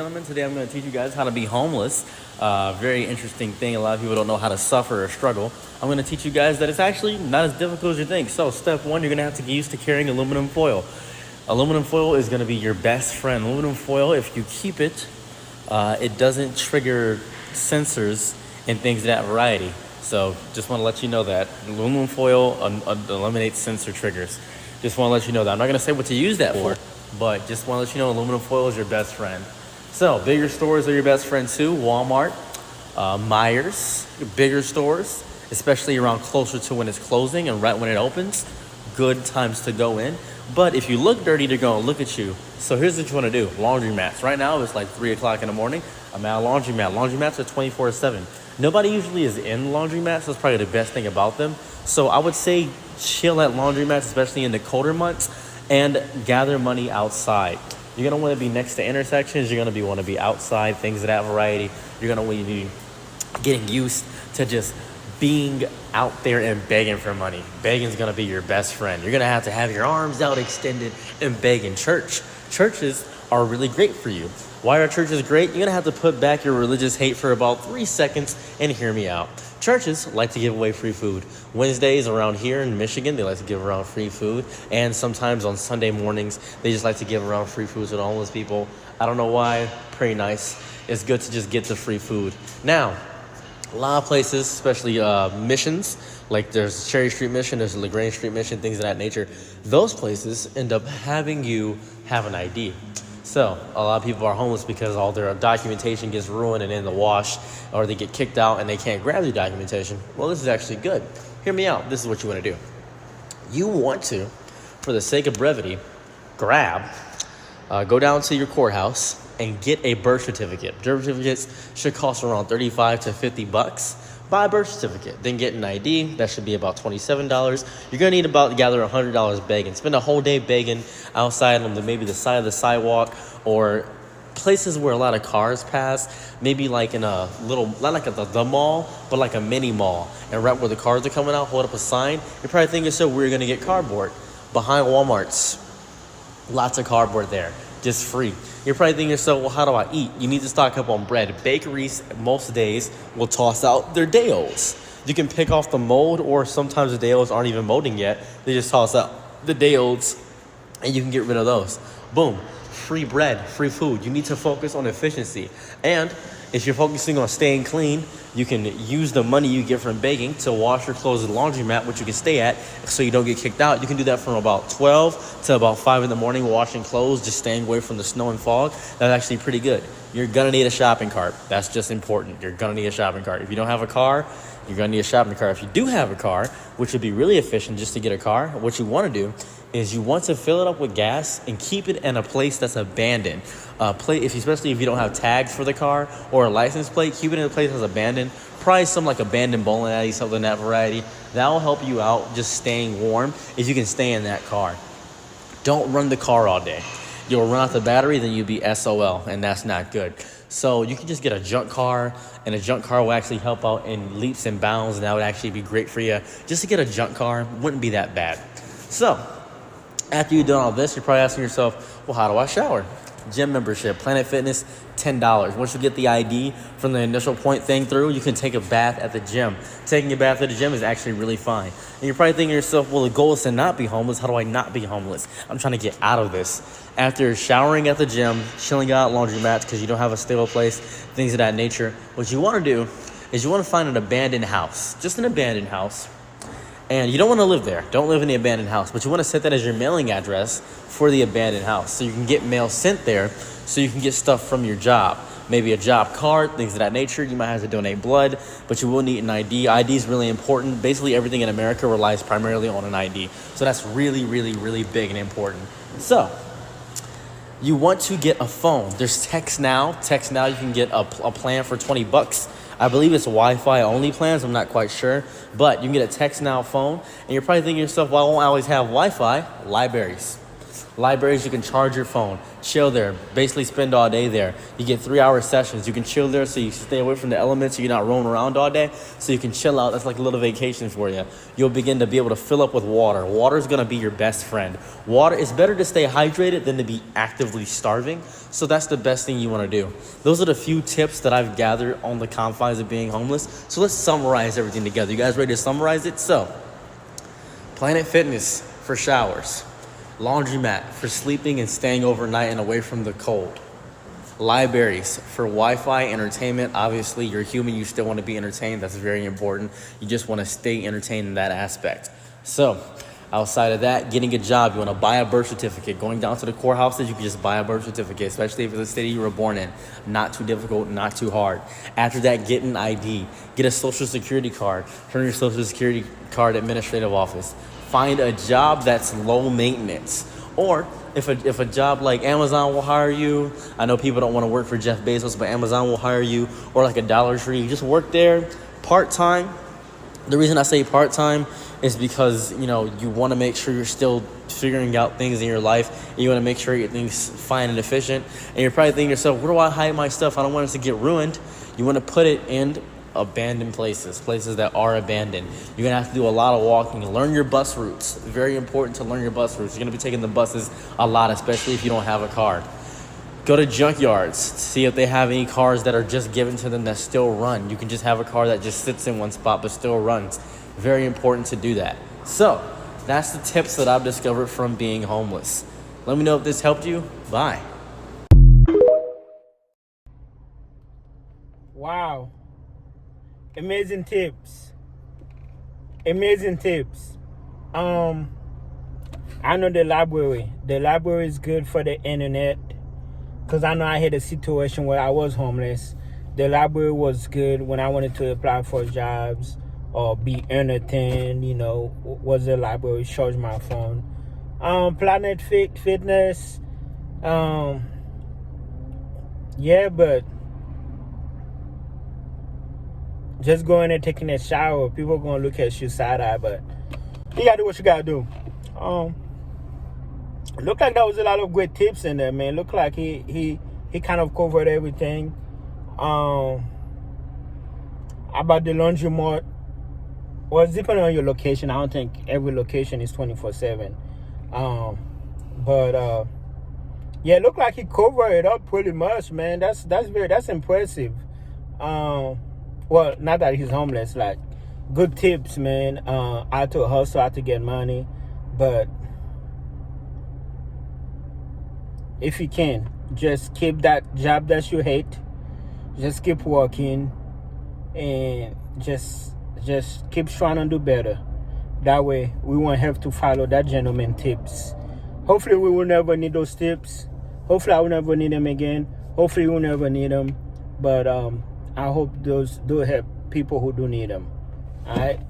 Gentlemen, today I'm going to teach you guys how to be homeless. Very interesting thing. A lot of people don't know how to suffer or struggle. I'm going to teach you guys that it's actually not as difficult as you think. So step one, you're going to have to get used to carrying aluminum foil. Aluminum foil is going to be your best friend. Aluminum foil, if you keep it, it doesn't trigger sensors and things of that variety. So just want to let you know that aluminum foil eliminates sensor triggers. Just want to let you know that. I'm not going to say what to use that for, but just want to let you know aluminum foil is your best friend. So bigger stores are your best friend too. Walmart, Myers, bigger stores, especially around closer to when it's closing and right when it opens, good times to go in. But if you look dirty, they're going to look at you. So here's what you want to do. Laundromats. Right now it's like 3 o'clock in the morning. I'm at a laundromat. Laundromats are 24/7. Nobody usually is in laundromats. That's probably the best thing about them. So I would say chill at laundromats, especially in the colder months, and gather money outside. You're going to want to be next to intersections. You're going to want to be outside, things of that variety. You're going to want to be getting used to just being out there and begging for money. Begging's going to be your best friend. You're going to have your arms out extended and beg in church. Churches are really great for you. Why are churches great? You're going to have to put back your religious hate for about 3 seconds and hear me out. Churches like to give away free food. Wednesdays around here in Michigan, they like to give around free food. And sometimes on Sunday mornings, they just like to give around free food to the homeless people. I don't know why. Pretty nice. It's good to just get the free food. Now, a lot of places, especially missions, like there's Cherry Street Mission, there's LaGrange Street Mission, things of that nature. Those places end up having you have an ID. So a lot of people are homeless because all their documentation gets ruined and in the wash, or they get kicked out and they can't grab their documentation. Well, this is actually good. Hear me out. This is what you want to do. You want to, for the sake of brevity, go down to your courthouse and get a birth certificate. Birth certificates should cost around $35 to $50. Buy a birth certificate, then get an ID. That should be about $27. You're gonna need about gather $100 begging. Spend a whole day begging outside on maybe the side of the sidewalk or places where a lot of cars pass. Maybe like in a little, not like the mall, but like a mini mall. And right where the cars are coming out, hold up a sign. You're probably thinking, so we're gonna get cardboard. Behind Walmart's, lots of cardboard there, just free. You're probably thinking to yourself, well, how do I eat? You need to stock up on bread. Bakeries, most days, will toss out their day-olds. You can pick off the mold, or sometimes the day-olds aren't even molding yet. They just toss out the day-olds, and you can get rid of those. Boom. Free bread, free food. You need to focus on efficiency. And if you're focusing on staying clean, you can use the money you get from begging to wash your clothes at the laundromat, which you can stay at so you don't get kicked out. You can do that from about 12 to about 5 in the morning, washing clothes, just staying away from the snow and fog. That's actually pretty good. You're going to need a shopping cart. That's just important. You're going to need a shopping cart. If you don't have a car, you're going to need a shopping cart. If you do have a car, which would be really efficient just to get a car, what you want to do is you want to fill it up with gas and keep it in a place that's abandoned. Especially if you don't have tags for the car or a license plate, keep it in a place that's abandoned. Probably some like abandoned bowling alley, something of that variety. That will help you out just staying warm if you can stay in that car. Don't run the car all day. You'll run out the battery, then you'll be SOL, and that's not good. So you can just get a junk car, and a junk car will actually help out in leaps and bounds, and that would actually be great for you. Just to get a junk car wouldn't be that bad. So after you've done all this, you're probably asking yourself, well, how do I shower? Gym membership, Planet Fitness, $10. Once you get the ID from the initial point thing through, you can take a bath at the gym. Taking a bath at the gym is actually really fine. And you're probably thinking to yourself, well, the goal is to not be homeless. How do I not be homeless? I'm trying to get out of this. After showering at the gym, chilling out at laundromats because you don't have a stable place, things of that nature, what you want to do is you want to find an abandoned house, just an abandoned house. And you don't want to live there. Don't live in the abandoned house. But you want to set that as your mailing address for the abandoned house. So you can get mail sent there so you can get stuff from your job. Maybe a job card, things of that nature. You might have to donate blood, but you will need an ID. ID is really important. Basically, everything in America relies primarily on an ID. So that's really, really, really big and important. So you want to get a phone. There's Text Now. Text Now, you can get a plan for $20. I believe it's Wi-Fi only plans. I'm not quite sure. But you can get a Text Now phone. And you're probably thinking to yourself, well, I won't always have Wi-Fi. Libraries. Libraries, you can charge your phone, chill there, basically spend all day there. You get 3-hour sessions. You can chill there so you stay away from the elements so you're not roaming around all day. So you can chill out. That's like a little vacation for you. You'll begin to be able to fill up with water. Water is going to be your best friend. Water, it's better to stay hydrated than to be actively starving. So that's the best thing you want to do. Those are the few tips that I've gathered on the confines of being homeless. So let's summarize everything together. You guys ready to summarize it? So, Planet Fitness for showers. Laundromat for sleeping and staying overnight and away from the cold. Libraries for Wi-Fi, entertainment. Obviously, you're human. You still want to be entertained. That's very important. You just want to stay entertained in that aspect. So, outside of that, getting a job. You want to buy a birth certificate. Going down to the courthouses, you can just buy a birth certificate, especially if it's the city you were born in. Not too difficult, not too hard. After that, get an ID. Get a social security card. Turn your social security card administrative office. Find a job that's low maintenance. Or if a job like Amazon will hire you, I know people don't want to work for Jeff Bezos, but Amazon will hire you, or like a Dollar Tree, just work there part-time. The reason I say part-time is because, you want to make sure you're still figuring out things in your life. And you want to make sure your things fine and efficient. And you're probably thinking to yourself, where do I hide my stuff? I don't want it to get ruined. You want to put it in abandoned places that are abandoned. You're going to have to do a lot of walking. Learn your bus routes. Very important to learn your bus routes. You're going to be taking the buses a lot, especially if you don't have a car. Go to junkyards. See if they have any cars that are just given to them that still run. You can just have a car that just sits in one spot but still runs. Very important to do that. So, that's the tips that I've discovered from being homeless. Let me know if this helped you. Bye. Wow. Amazing tips. Amazing tips. I know the library. The library is good for the internet. Because I know I had a situation where I was homeless. The library was good when I wanted to apply for jobs or be entertained, was the library, charge my phone. Planet Fitness, yeah, but just going and taking a shower, people are going to look at you side-eye, but you got to do what you got to do. Looked like there was a lot of great tips in there, man. Looked like he kind of covered everything. About the laundromat, well, it's depending on your location. I don't think every location is 24/7. But yeah, it looked like he covered it up pretty much, man. That's impressive. Well, not that he's homeless, like good tips, man. How to hustle, how to get money, but if you can, just keep that job that you hate. Just keep working and just keep trying to do better. That way, we won't have to follow that gentleman tips. Hopefully, we will never need those tips. Hopefully, I will never need them again. Hopefully, we'll never need them. But I hope those do help people who do need them. All right?